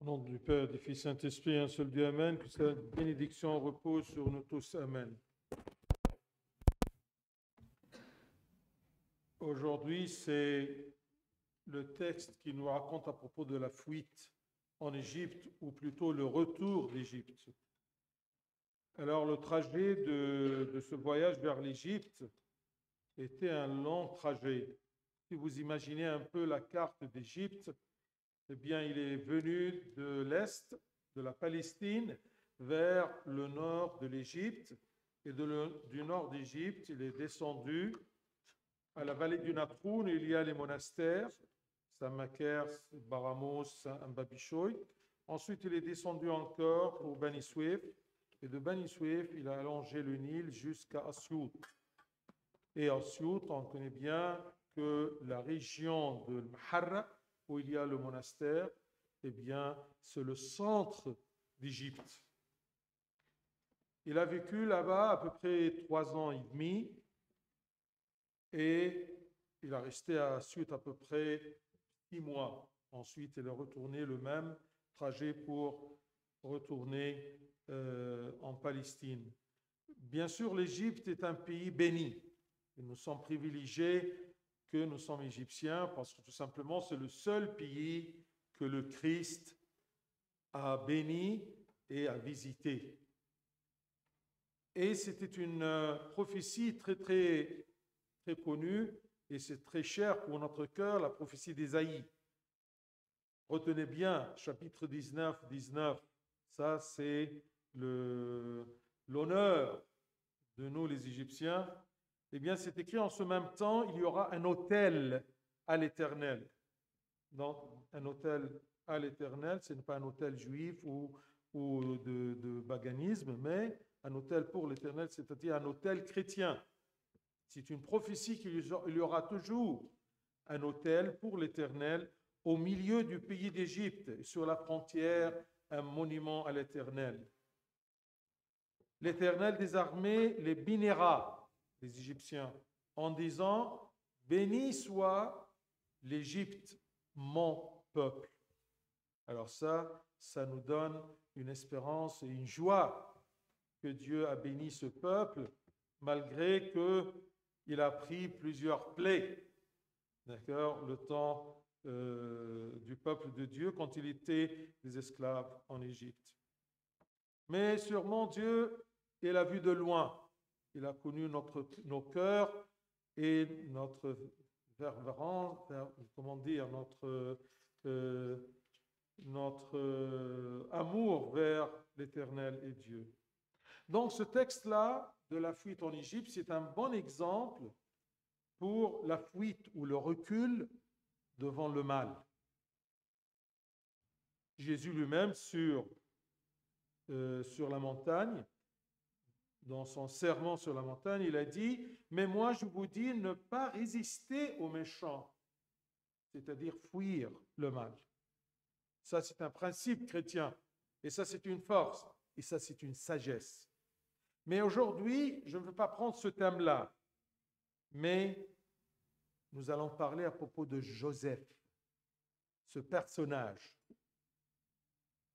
Au nom du Père, du Fils, Saint-Esprit, un seul Dieu, Amen. Que sa bénédiction repose sur nous tous, Amen. Aujourd'hui, c'est le texte qui nous raconte à propos de la fuite en Égypte, ou plutôt le retour d'Égypte. Alors, le trajet de ce voyage vers l'Égypte était un long trajet. Si vous imaginez un peu la carte d'Égypte, eh bien, il est venu de l'est, de la Palestine, vers le nord de l'Égypte. Et du nord d'Égypte, il est descendu à la vallée du Natroun, où il y a les monastères, Saint-Macaire, Baramos, Saint-Mbabichoy. Ensuite, il est descendu encore pour Bani Suef. Et de Bani Suef, il a allongé le Nil jusqu'à Assiout. Et Assiout, on connaît bien que la région de Maharra, où il y a le monastère, eh bien, c'est le centre d'Égypte. Il a vécu là-bas à peu près 3 ans et demi et il a resté à Assiout à peu près 6 mois. Ensuite, il est retourné le même trajet pour retourner en Palestine. Bien sûr, l'Égypte est un pays béni. Et nous sommes privilégiés que nous sommes égyptiens parce que tout simplement, c'est le seul pays que le Christ a béni et a visité. Et c'était une prophétie très, très, très connue et c'est très cher pour notre cœur, la prophétie d'Ésaïe. Retenez bien, chapitre 19, 19, ça c'est l'honneur de nous les Égyptiens. Eh bien, c'est écrit en ce même temps, il y aura un autel à l'Éternel. Donc, un autel à l'Éternel, ce n'est pas un autel juif ou de paganisme, mais un autel pour l'Éternel, c'est-à-dire un autel chrétien. C'est une prophétie qu'il y aura toujours un autel pour l'Éternel au milieu du pays d'Égypte, sur la frontière, un monument à l'Éternel. L'Éternel des armées les bénira, les Égyptiens, en disant « Béni soit l'Égypte, mon peuple ». Alors ça nous donne une espérance et une joie que Dieu a béni ce peuple, malgré qu'il a pris plusieurs plaies, d'accord, le temps du peuple de Dieu quand il était des esclaves en Égypte. Mais sûrement Dieu, il a vu de loin. Il a connu nos cœurs et notre notre amour vers l'Éternel et Dieu. Donc ce texte-là de la fuite en Égypte, c'est un bon exemple pour la fuite ou le recul devant le mal. Jésus lui-même sur la montagne, dans son sermon sur la montagne, il a dit « Mais moi, je vous dis, ne pas résister aux méchants, c'est-à-dire fuir le mal. » Ça, c'est un principe chrétien. Et ça, c'est une force. Et ça, c'est une sagesse. Mais aujourd'hui, je ne veux pas prendre ce thème-là. Mais nous allons parler à propos de Joseph, ce personnage.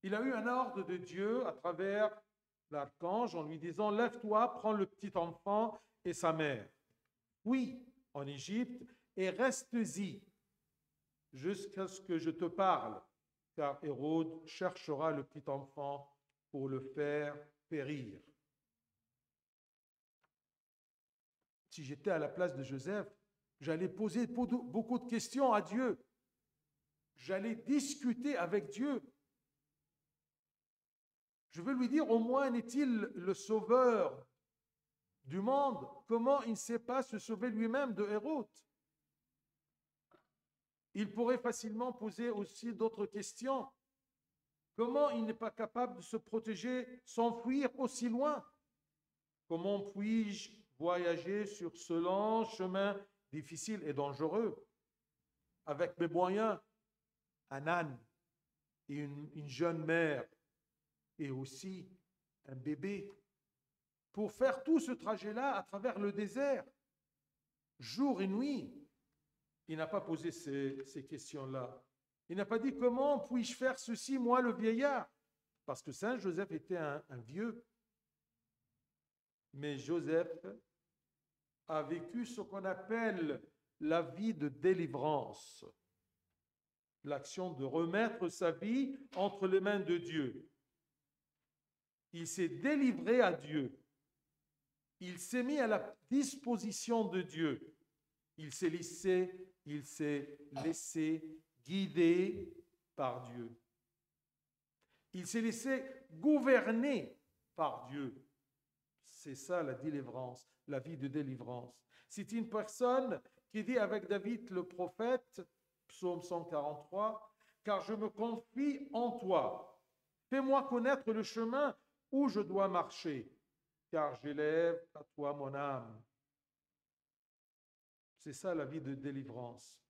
Il a eu un ordre de Dieu à travers l'archange en lui disant « Lève-toi, prends le petit enfant et sa mère. Oui, en Égypte, et reste-y jusqu'à ce que je te parle, car Hérode cherchera le petit enfant pour le faire périr. » Si j'étais à la place de Joseph, j'allais poser beaucoup de questions à Dieu. J'allais discuter avec Dieu. Je veux lui dire, au moins, n'est-il le sauveur du monde? Comment il ne sait pas se sauver lui-même de Hérode? Il pourrait facilement poser aussi d'autres questions. Comment il n'est pas capable de se protéger sans fuir aussi loin? Comment puis-je voyager sur ce long chemin difficile et dangereux avec mes moyens, un âne et une jeune mère et aussi un bébé, pour faire tout ce trajet-là à travers le désert, jour et nuit? Il n'a pas posé ces questions-là. Il n'a pas dit comment puis-je faire ceci, moi le vieillard, parce que Saint Joseph était un vieux. Mais Joseph a vécu ce qu'on appelle la vie de délivrance, l'action de remettre sa vie entre les mains de Dieu. Il s'est délivré à Dieu. Il s'est mis à la disposition de Dieu. Il s'est laissé guider par Dieu. Il s'est laissé gouverner par Dieu. C'est ça la délivrance, la vie de délivrance. C'est une personne qui dit avec David le prophète, psaume 143, « Car je me confie en toi. Fais-moi connaître le chemin où je dois marcher, car j'élève à toi mon âme. » C'est ça la vie de délivrance.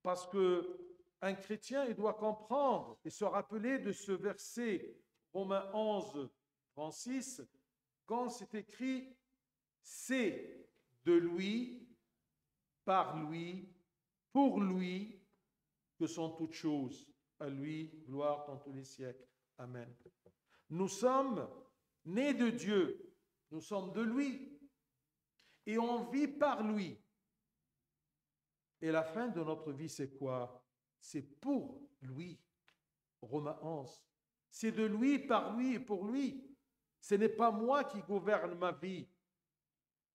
Parce que un chrétien, il doit comprendre et se rappeler de ce verset, Romains 11, 36, quand c'est écrit « C'est de lui, par lui, pour lui que sont toutes choses. À lui, gloire dans tous les siècles. Amen. » Nous sommes nés de Dieu, nous sommes de lui, et on vit par lui. Et la fin de notre vie, c'est quoi? C'est pour lui. Romains 11. C'est de lui, par lui et pour lui. Ce n'est pas moi qui gouverne ma vie.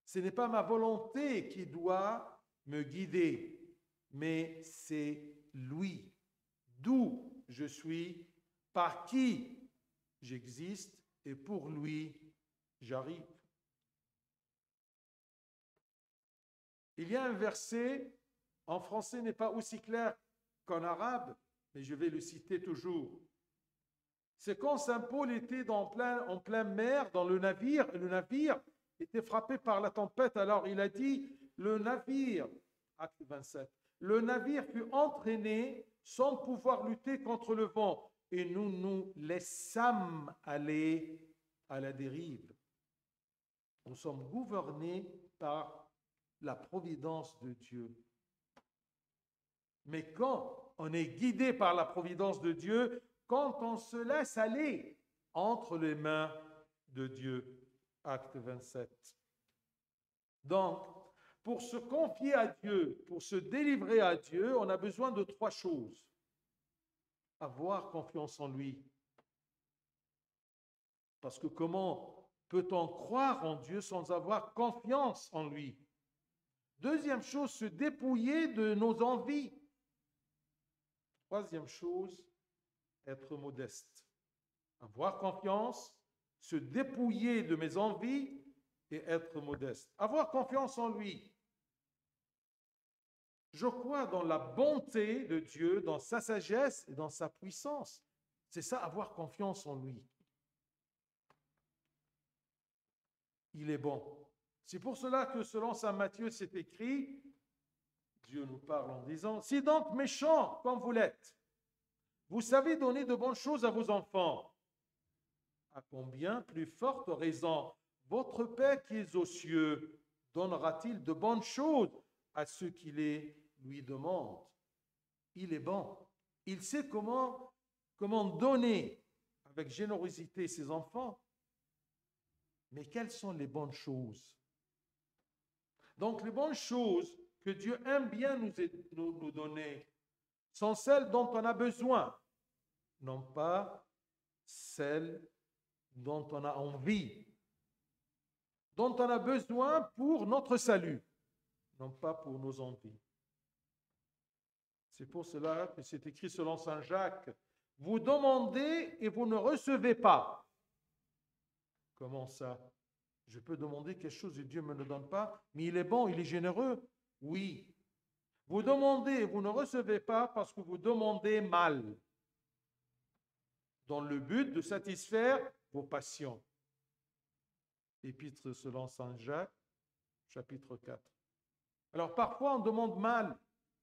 Ce n'est pas ma volonté qui doit me guider, mais c'est lui. D'où je suis, par qui j'existe et pour lui j'arrive. Il y a un verset, en français n'est pas aussi clair qu'en arabe, mais je vais le citer toujours. C'est quand Saint Paul était en pleine mer, dans le navire, et le navire était frappé par la tempête. Alors il a dit, le navire, acte 27, le navire fut entraîné sans pouvoir lutter contre le vent, et nous nous laissâmes aller à la dérive. Nous sommes gouvernés par la providence de Dieu. Mais quand on est guidé par la providence de Dieu, quand on se laisse aller entre les mains de Dieu, acte 27. Donc, pour se confier à Dieu, pour se délivrer à Dieu, on a besoin de 3 choses. Avoir confiance en lui. Parce que comment peut-on croire en Dieu sans avoir confiance en lui? Deuxième chose, se dépouiller de nos envies. Troisième chose, être modeste. Avoir confiance, se dépouiller de mes envies et être modeste. Avoir confiance en lui. Je crois dans la bonté de Dieu, dans sa sagesse et dans sa puissance. C'est ça, avoir confiance en lui. Il est bon. C'est pour cela que selon saint Matthieu, c'est écrit, Dieu nous parle en disant, « Si donc méchants comme vous l'êtes, vous savez donner de bonnes choses à vos enfants, à combien plus forte raison votre Père qui est aux cieux donnera-t-il de bonnes choses à ceux qui les lui demandent? » Il est bon. Il sait comment donner avec générosité ses enfants. Mais quelles sont les bonnes choses? Donc, les bonnes choses que Dieu aime bien nous donner sont celles dont on a besoin, non pas celles dont on a envie, dont on a besoin pour notre salut, non pas pour nos envies. C'est pour cela que c'est écrit selon saint Jacques, « Vous demandez et vous ne recevez pas. » Comment ça? Je peux demander quelque chose et Dieu ne me le donne pas, mais il est bon, il est généreux. Oui. Vous demandez et vous ne recevez pas parce que vous demandez mal, dans le but de satisfaire vos passions. Épître selon saint Jacques, chapitre 4. Alors parfois on demande mal,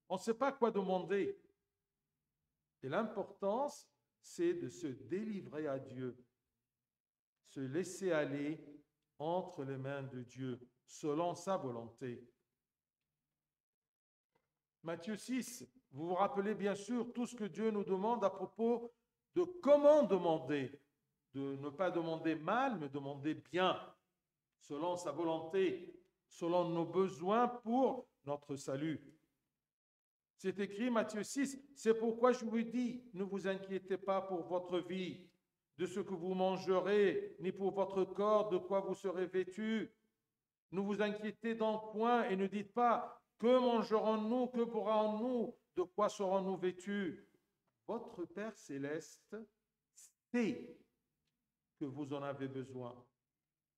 on ne sait pas quoi demander. Et l'importance, c'est de se délivrer à Dieu, se laisser aller entre les mains de Dieu, selon sa volonté. Matthieu 6, vous vous rappelez bien sûr tout ce que Dieu nous demande à propos de comment demander, de ne pas demander mal, mais demander bien, selon sa volonté, selon nos besoins pour notre salut. C'est écrit Matthieu 6, c'est pourquoi je vous dis, ne vous inquiétez pas pour votre vie, de ce que vous mangerez, ni pour votre corps, de quoi vous serez vêtus. Ne vous inquiétez donc point et ne dites pas, que mangerons-nous, que boirons-nous, de quoi serons-nous vêtus? Votre Père céleste sait que vous en avez besoin.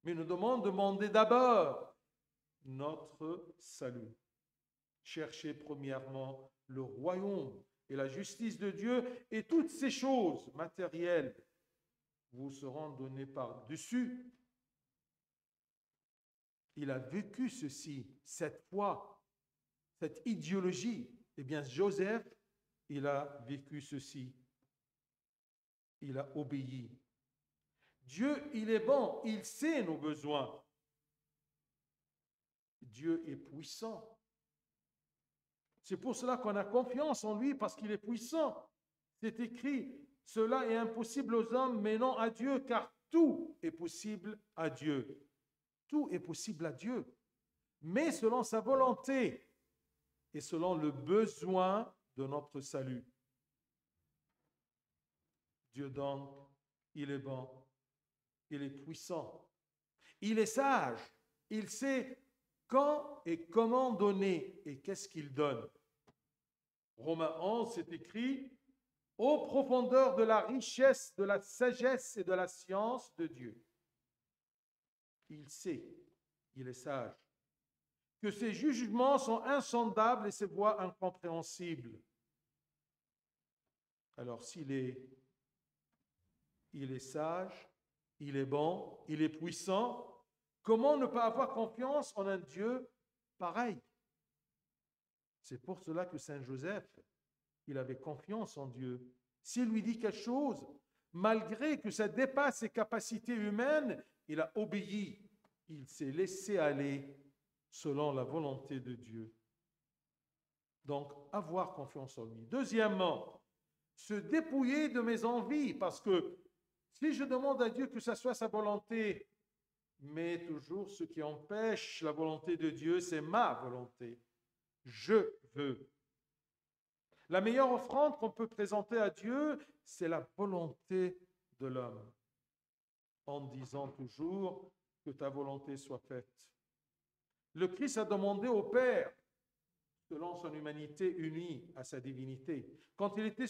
Mais nous devons demander d'abord notre salut. Cherchez premièrement le royaume et la justice de Dieu, et toutes ces choses matérielles vous seront données par-dessus. Il a vécu ceci, cette foi, cette idéologie. Eh bien, Joseph, il a vécu ceci. Il a obéi. Dieu, il est bon, il sait nos besoins. Dieu est puissant. C'est pour cela qu'on a confiance en lui, parce qu'il est puissant. C'est écrit, cela est impossible aux hommes, mais non à Dieu, car tout est possible à Dieu. Tout est possible à Dieu, mais selon sa volonté et selon le besoin de notre salut. Dieu donc, il est bon, il est puissant, il est sage, il sait quand et comment donner et qu'est-ce qu'il donne. Romains 11, c'est écrit, ô profondeur de la richesse, de la sagesse et de la science de Dieu. Il sait, il est sage, que ses jugements sont insondables et ses voies incompréhensibles. Alors s'il est sage, il est bon, il est puissant, comment ne pas avoir confiance en un Dieu pareil? C'est pour cela que Saint Joseph, il avait confiance en Dieu. S'il lui dit quelque chose, malgré que ça dépasse ses capacités humaines, il a obéi. Il s'est laissé aller selon la volonté de Dieu. Donc, avoir confiance en lui. Deuxièmement, se dépouiller de mes envies, parce que si je demande à Dieu que ce soit sa volonté, mais toujours ce qui empêche la volonté de Dieu, c'est ma volonté. Je veux. La meilleure offrande qu'on peut présenter à Dieu, c'est la volonté de l'homme, en disant toujours que ta volonté soit faite. Le Christ a demandé au Père, selon son humanité unie à sa divinité. Quand il était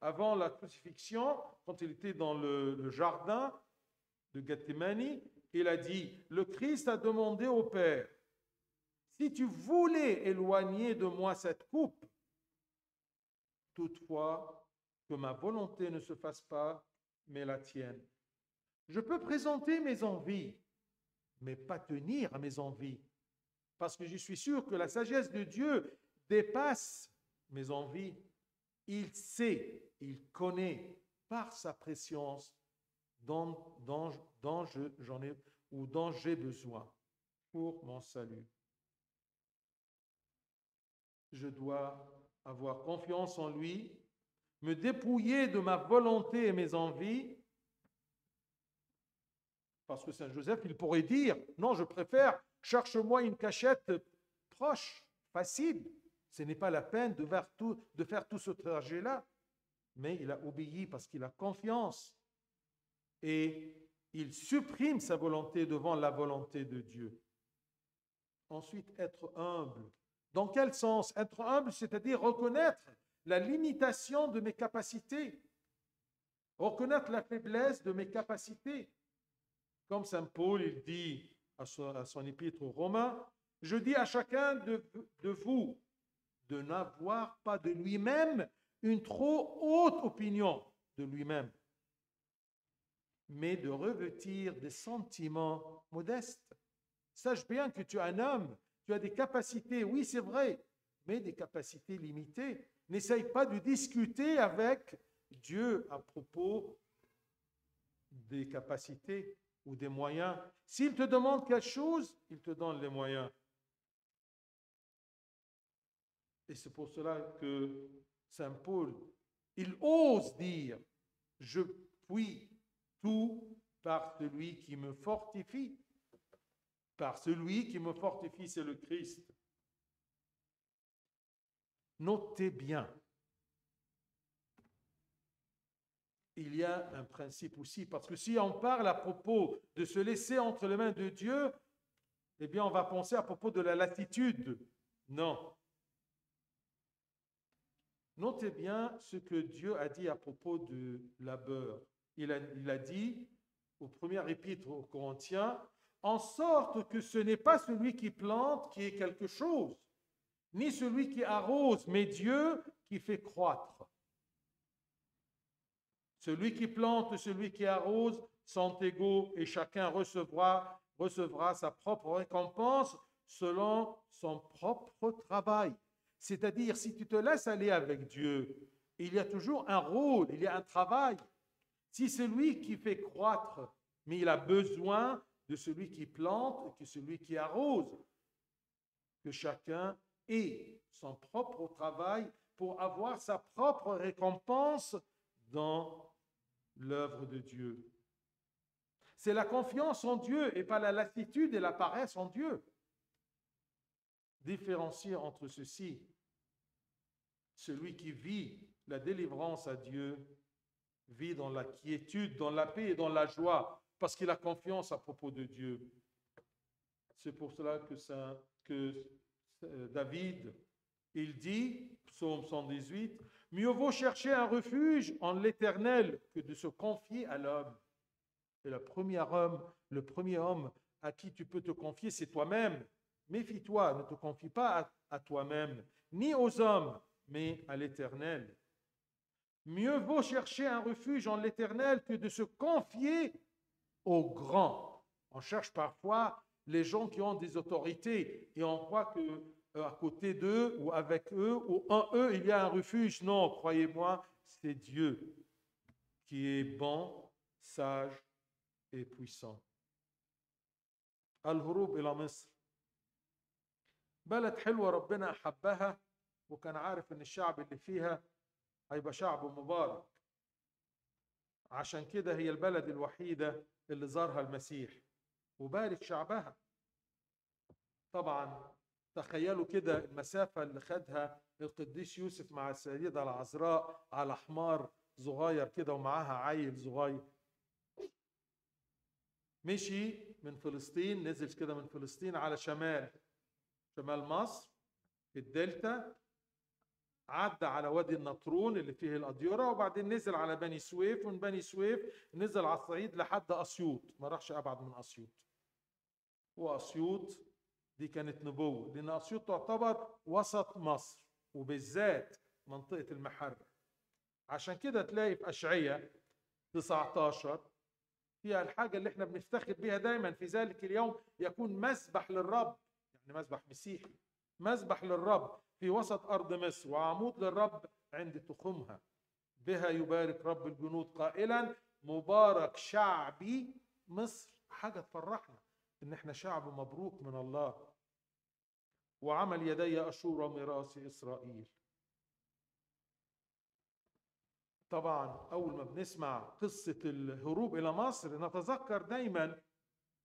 avant la crucifixion, quand il était dans le jardin de Gethsémani, il a dit, le Christ a demandé au Père, si tu voulais éloigner de moi cette coupe, toutefois que ma volonté ne se fasse pas, mais la tienne. Je peux présenter mes envies, mais pas tenir à mes envies. Parce que je suis sûr que la sagesse de Dieu dépasse mes envies. Il sait, il connaît par sa préscience dont j'ai besoin pour mon salut. Je dois avoir confiance en lui, me dépouiller de ma volonté et mes envies, parce que Saint Joseph, il pourrait dire, non, je préfère, cherche-moi une cachette proche, facile. Ce n'est pas la peine de faire tout ce trajet-là. Mais il a obéi parce qu'il a confiance. Et il supprime sa volonté devant la volonté de Dieu. Ensuite, être humble. Dans quel sens? Être humble, c'est-à-dire reconnaître la limitation de mes capacités, reconnaître la faiblesse de mes capacités. Comme Saint Paul, il dit à son épître aux Romains, je dis à chacun de vous de n'avoir pas de lui-même une trop haute opinion de lui-même, mais de revêtir des sentiments modestes. Sache bien que tu es un homme, tu as des capacités, oui c'est vrai, mais des capacités limitées. N'essaye pas de discuter avec Dieu à propos des capacités ou des moyens. S'il te demande quelque chose, il te donne les moyens. Et c'est pour cela que Saint Paul, il ose dire, je puis tout par celui qui me fortifie. Par celui qui me fortifie, c'est le Christ. Notez bien, il y a un principe aussi, parce que si on parle à propos de se laisser entre les mains de Dieu, eh bien on va penser à propos de la lassitude. Non. Notez bien ce que Dieu a dit à propos du labeur. Il a dit au premier épître aux Corinthiens, en sorte que ce n'est pas celui qui plante qui est quelque chose, ni celui qui arrose, mais Dieu qui fait croître. Celui qui plante, celui qui arrose sont égaux et chacun recevra sa propre récompense selon son propre travail. C'est-à-dire, si tu te laisses aller avec Dieu, il y a toujours un rôle, il y a un travail. Si c'est lui qui fait croître, mais il a besoin de celui qui plante et que celui qui arrose, que chacun ait son propre travail pour avoir sa propre récompense dans l'œuvre de Dieu. C'est la confiance en Dieu et pas la lassitude et la paresse en Dieu. Différencier entre ceci, celui qui vit la délivrance à Dieu vit dans la quiétude, dans la paix et dans la joie, parce qu'il a confiance à propos de Dieu. C'est pour cela que David, il dit, psaume 118, « Mieux vaut chercher un refuge en l'Éternel que de se confier à l'homme. » Et le premier homme à qui tu peux te confier, c'est toi-même. Méfie-toi, ne te confie pas à toi-même, ni aux hommes, mais à l'Éternel. Mieux vaut chercher un refuge en l'Éternel que de se confier aux grands. On cherche parfois les gens qui ont des autorités et on croit que à côté d'eux ou avec eux ou en eux il y a un refuge. Non, croyez-moi, c'est Dieu qui est bon, sage et puissant. الهروب إلى مصر بلد حلوة ربنا أحبها وكان عارف إن الشعب اللي فيها هيبقى شعب مبارك. عشان كده هي البلد الوحيدة اللي زارها المسيح وبارك شعبها. طبعا تخيلوا كده المسافة اللي خدها القديس يوسف مع السيدة العذراء على حمار صغير كده ومعاها عيل صغير. مشي من فلسطين، نزل كده من فلسطين على شمال مصر في الدلتا، عدى على وادي النطرون اللي فيه الأديرة، وبعدين نزل على بني سويف، ومن بني سويف نزل على الصعيد لحد أسيوط، ما راحش أبعد من أسيوط. وأسيوط دي كانت نبوة، لأن أسيوط تعتبر وسط مصر وبالذات منطقة المحرة. عشان كده تلاقي في أشعية 19 فيها الحاجة اللي احنا بنفتخر بيها دايما، في ذلك اليوم يكون مسبح للرب، يعني مسبح مسيحي، مسبح للرب في وسط أرض مصر وعمود للرب عند تخمها، بها يبارك رب الجنود قائلا مبارك شعبي مصر. حاجة تفرحنا إن احنا شعب مبروك من الله. وعمل يدي أشور ميراث إسرائيل. طبعا أول ما بنسمع قصة الهروب إلى مصر نتذكر دايما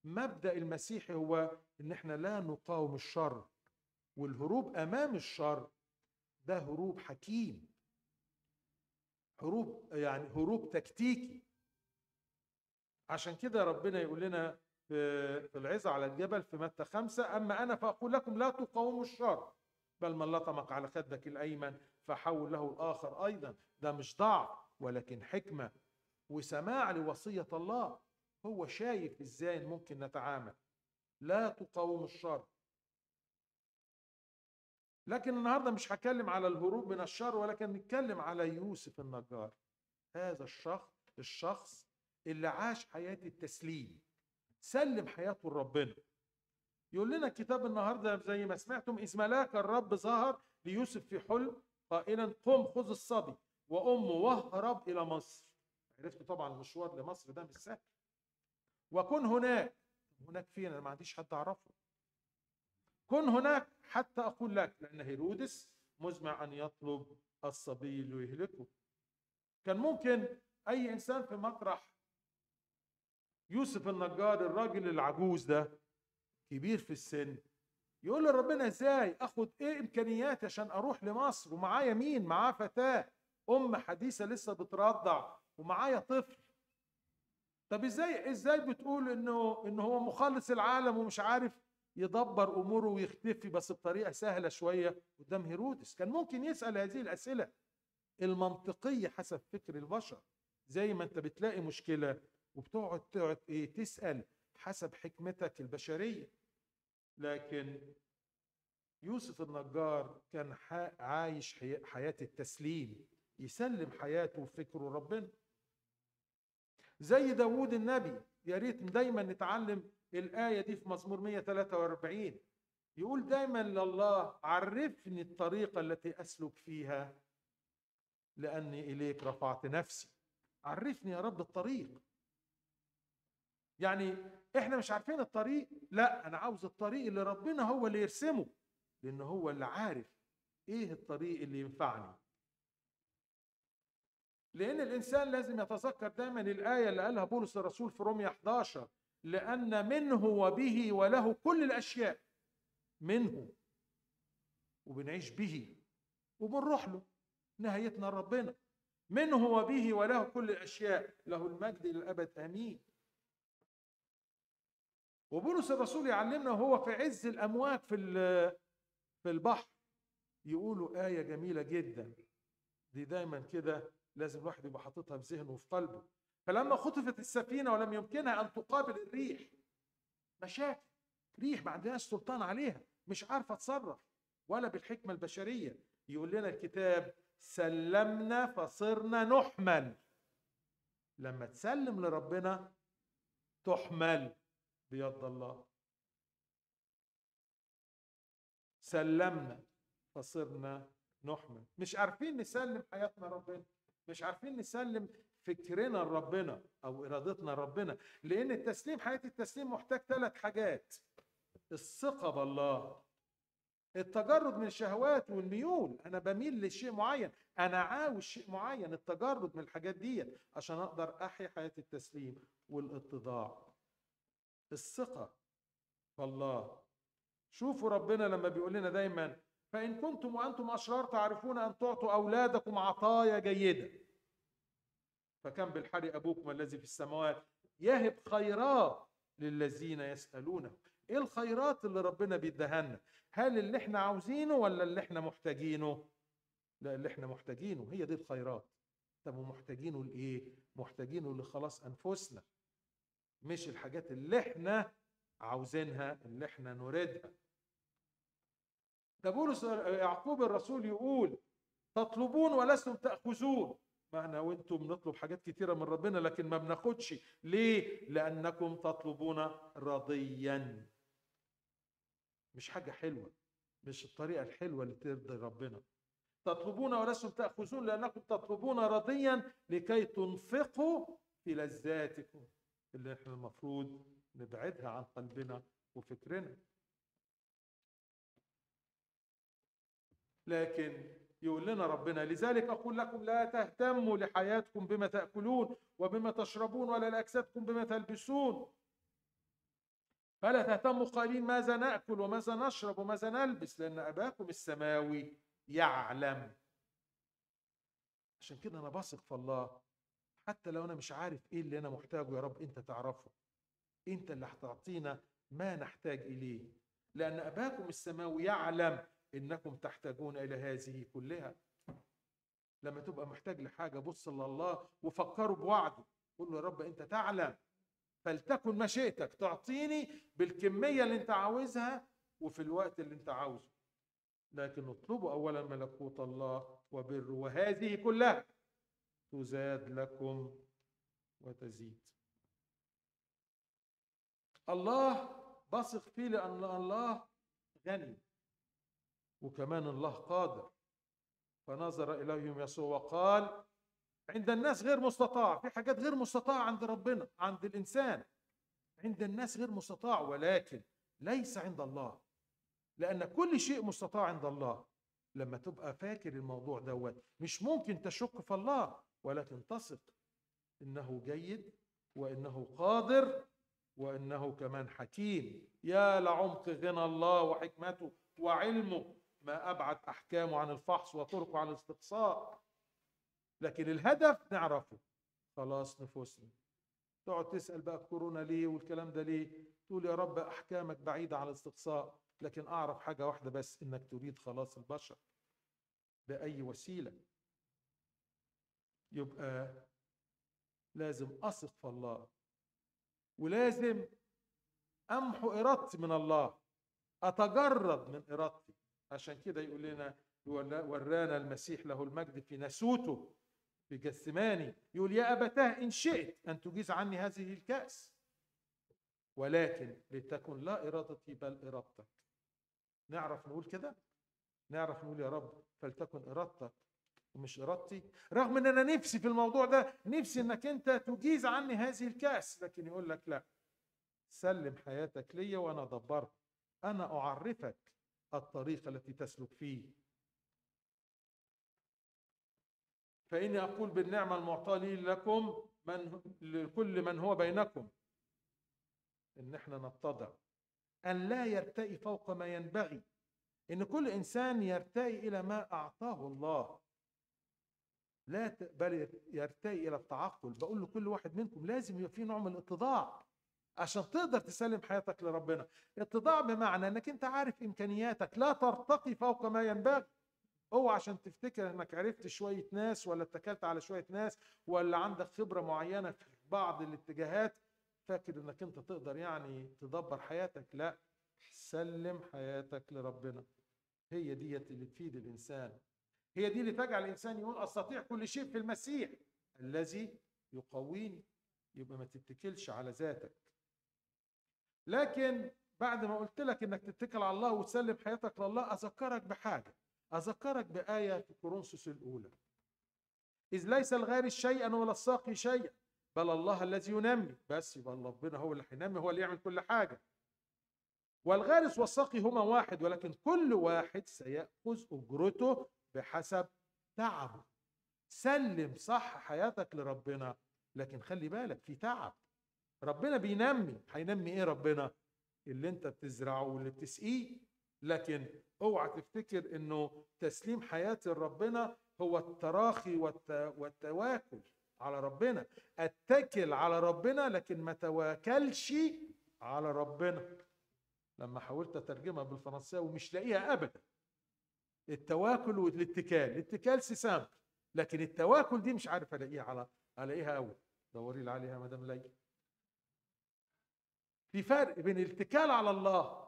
مبدأ المسيحي هو إن احنا لا نقاوم الشر، والهروب أمام الشر ده هروب حكيم، هروب تكتيكي. عشان كده ربنا يقول لنا في العظة على الجبل في متى 5 أما أنا فأقول لكم لا تقاوموا الشر بل من لطمك على خدك الأيمن فحول له الآخر أيضا. ده مش ضعف ولكن حكمة وسماع لوصية الله. هو شايف إزاي ممكن نتعامل. لا تقاوموا الشر. لكن النهاردة مش هتكلم على الهروب من الشر، ولكن نتكلم على يوسف النجار. هذا الشخص اللي عاش حياة التسليم، سلم حياته لربنا. يقول لنا الكتاب النهاردة زي ما سمعتم إذ ملاك الرب ظهر ليوسف في حلم قائلا قم خذ الصبي وأمه واهرب إلى مصر. عرفتوا طبعا المشوار لمصر ده مش سهل. وكن هناك فين؟ أنا ما عنديش حد أعرفه. كن هناك حتى أقول لك، لأن هيرودس مزمع أن يطلب الصبي ليهلكه. كان ممكن أي إنسان في مطرح يوسف النجار الراجل العجوز ده كبير في السن يقول لربنا ازاي اخد ايه امكانياتي عشان اروح لمصر ومعايا مين؟ معاه فتاة حديثة لسه بترضع ومعايا طفل. طب ازاي بتقول انه هو مخلص العالم ومش عارف يدبر اموره ويختفي بس بطريقة سهلة شوية قدام هيرودس؟ كان ممكن يسأل هذه الأسئلة المنطقية حسب فكر البشر، زي ما انت بتلاقي مشكلة وبتقعد تسأل حسب حكمتك البشرية. لكن يوسف النجار كان عايش حياة التسليم، يسلم حياته وفكره ربنا. زي داوود النبي، يا ريت دايما نتعلم الآية دي في مزمور 143، يقول دايما لله عرفني الطريقة التي أسلك فيها لأني إليك رفعت نفسي. عرفني يا رب الطريق. يعني احنا مش عارفين الطريق، لا انا عاوز الطريق اللي ربنا هو اللي يرسمه، لأنه هو اللي عارف ايه الطريق اللي ينفعني. لأن الإنسان لازم يتذكر دائما الآية اللي قالها بولس الرسول في رومية 11، لأن منه وبه وله كل الأشياء. منه وبنعيش به وبنروح له، نهايتنا ربنا. منه وبه وله كل الأشياء، له المجد إلى الأبد آمين. وبولس الرسول يعلمنا وهو في عز الأمواج في البحر، يقولوا آية جميلة جدا دي، دايما كده لازم الواحد يبقى حاططها في ذهنه وفي قلبه. فلما خطفت السفينة ولم يمكنها أن تقابل الريح، مشاكل، ريح ما عندهاش سلطان عليها، مش عارفة تصرف ولا بالحكمة البشرية، يقول لنا الكتاب سلمنا فصرنا نحمل. لما تسلم لربنا تحمل بيد الله. سلمنا فصرنا نحمل. مش عارفين نسلم حياتنا ربنا، مش عارفين نسلم فكرنا لربنا او ارادتنا لربنا، لان التسليم، حياة التسليم محتاج 3 حاجات: الثقة بالله، التجرد من الشهوات والميول، انا بميل لشيء معين، انا عاوز شيء معين، التجرد من الحاجات دي عشان اقدر احيا حياة التسليم والاتضاع. الثقة بالله. شوفوا ربنا لما بيقول لنا دايما فإن كنتم وأنتم أشرار تعرفون أن تعطوا أولادكم عطايا جيدة، فكم بالحري أبوكم الذي في السماوات يهب خيرات للذين يسألونه. إيه الخيرات اللي ربنا بيديها لنا؟ هل اللي احنا عاوزينه ولا اللي احنا محتاجينه؟ لا، اللي احنا محتاجينه، هي دي الخيرات. طب ومحتاجينه لإيه؟ محتاجينه لخلاص أنفسنا، مش الحاجات اللي احنا عاوزينها اللي احنا نريدها. ده بولس يعقوب الرسول يقول تطلبون ولستم تأخذون. معنى وانتم بنطلب حاجات كتيرة من ربنا لكن ما بناخدش. ليه؟ لأنكم تطلبون رضيا. مش حاجة حلوة، مش الطريقة الحلوة اللي ترضي ربنا. تطلبون ولستم تأخذون لأنكم تطلبون رضيا لكي تنفقوا في لذاتكم اللي احنا المفروض نبعدها عن قلبنا وفكرنا. لكن يقول لنا ربنا لذلك أقول لكم لا تهتموا لحياتكم بما تأكلون وبما تشربون ولا لأجسادكم بما تلبسون. فلا تهتموا قائلين ماذا نأكل وماذا نشرب وماذا نلبس لأن أباكم السماوي يعلم. عشان كده أنا بثق في الله، حتى لو أنا مش عارف إيه اللي أنا محتاجه يا رب أنت تعرفه، أنت اللي هتعطينا ما نحتاج إليه، لأن أباكم السماوي يعلم إنكم تحتاجون إلى هذه كلها. لما تبقى محتاج لحاجة بص لله وفكروا بوعده، قول له يا رب أنت تعلم، فلتكن مشيئتك، تعطيني بالكمية اللي أنت عاوزها وفي الوقت اللي أنت عاوزه. لكن اطلبوا أولا ملكوت الله وبره وهذه كلها تزاد لكم وتزيد. الله بثق فيه لأن الله غني وكمان الله قادر. فنظر إليهم يسوع وقال عند الناس غير مستطاع. في حاجات غير مستطاعة عند ربنا، عند الإنسان، عند الناس غير مستطاع، ولكن ليس عند الله، لأن كل شيء مستطاع عند الله. لما تبقى فاكر الموضوع دوت مش ممكن تشك في الله، ولكن تثق إنه جيد وإنه قادر وإنه كمان حكيم. يا لعمق غنى الله وحكمته وعلمه، ما أبعد أحكامه عن الفحص وطرقه عن الاستقصاء. لكن الهدف نعرفه، خلاص نفوسنا. تقعد تسأل بقى كورونا ليه والكلام ده ليه، تقول يا رب أحكامك بعيدة عن الاستقصاء، لكن أعرف حاجة واحدة بس، إنك تريد خلاص البشر بأي وسيلة. يبقى لازم أثق في الله، ولازم أمحو إرادتي من الله، أتجرد من إرادتي. عشان كده يقول لنا، ورانا المسيح له المجد في ناسوته في جثماني، يقول يا أبتاه إن شئت أن تجيز عني هذه الكأس، ولكن لتكن لا إرادتي بل إرادتك. نعرف نقول كده، نعرف نقول يا رب فلتكن إرادتك ومش إرادتي، رغم أن أنا نفسي في الموضوع ده، نفسي أنك أنت تجيز عني هذه الكأس، لكن يقول لك لا، سلم حياتك لي وأنا أدبرها، أنا أعرفك الطريق التي تسلك فيه. فإني أقول بالنعمة المعطاة لي لكم لكل من هو بينكم، إن احنا نتضع، أن لا يرتئي فوق ما ينبغي، إن كل إنسان يرتئي إلى ما أعطاه الله، لا بل يرتئي إلى التعقل. بقول لكل واحد منكم لازم يبقى فيه نوع من الاتضاع عشان تقدر تسلم حياتك لربنا. اتضاع بمعنى انك انت عارف امكانياتك، لا ترتقي فوق ما ينبغي. اوعى عشان تفتكر انك عرفت شوية ناس، ولا اتكلت على شوية ناس، ولا عندك خبرة معينة في بعض الاتجاهات، فاكر انك انت تقدر يعني تدبر حياتك. لا، سلم حياتك لربنا. هي دي اللي تفيد الانسان، هي دي اللي تجعل الانسان يقول استطيع كل شيء في المسيح الذي يقويني. يبقى ما تتكلش على ذاتك. لكن بعد ما قلت لك انك تتكل على الله وتسلم حياتك لله، اذكرك بحاجه، اذكرك بايه في كورنثوس الاولى، اذ ليس الغارس شيئا ولا الساقي شيئا بل الله الذي ينمي. بس يبقى ربنا هو اللي هينمي، هو اللي يعمل كل حاجه. والغارس والساقي هما واحد، ولكن كل واحد سيأخذ اجرته بحسب تعبه. سلم صح حياتك لربنا، لكن خلي بالك في تعب. ربنا بينمي، هينمي ايه ربنا؟ اللي انت بتزرعه واللي بتسقيه. لكن اوعى تفتكر انه تسليم حياتي لربنا هو التراخي والتواكل على ربنا. اتكل على ربنا لكن ما تواكلش على ربنا. لما حاولت اترجمها بالفرنساوي مش لاقيها ابدا. التواكل والاتكال، الاتكال سيسام، لكن التواكل دي مش عارف الاقيها الاقيها قوي. دوري لي عليها مدام ليلى. في فرق بين الاتكال على الله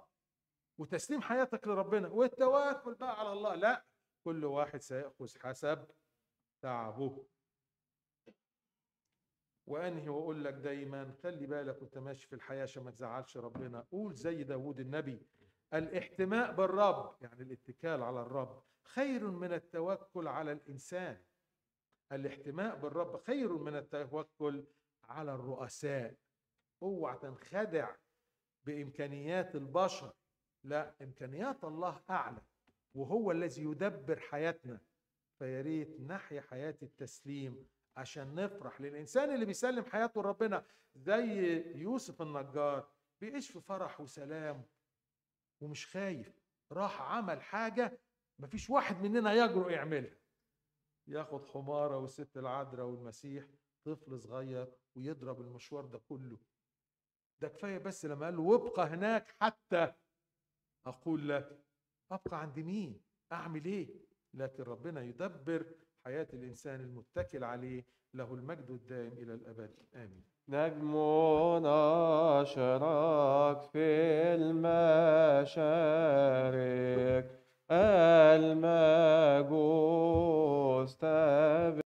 وتسليم حياتك لربنا والتواكل بقى على الله. لا، كل واحد سيأخذ حسب تعبه. وانهي واقول لك دايما خلي بالك وانت ماشي في الحياه عشان ما تزعلش ربنا. قول زي داوود النبي، الاحتماء بالرب، يعني الاتكال على الرب، خير من التوكل على الانسان. الاحتماء بالرب خير من التوكل على الرؤساء. اوعى تنخدع بامكانيات البشر، لا، امكانيات الله اعلى، وهو الذي يدبر حياتنا. فيا ريت نحيا حياه التسليم عشان نفرح. للانسان اللي بيسلم حياته لربنا زي يوسف النجار، بيعيش في فرح وسلام ومش خايف. راح عمل حاجه مفيش واحد مننا يجرؤ يعملها، ياخد حماره والست العذراء والمسيح طفل صغير ويضرب المشوار ده كله. ده كفايه بس لما قال له وابقى هناك حتى اقول لك. ابقى عند مين؟ اعمل ايه؟ لكن ربنا يدبر حياه الانسان المتكل عليه. له المجد الدائم الى الابد، امين. نجم أشرق في المشارق، المجوس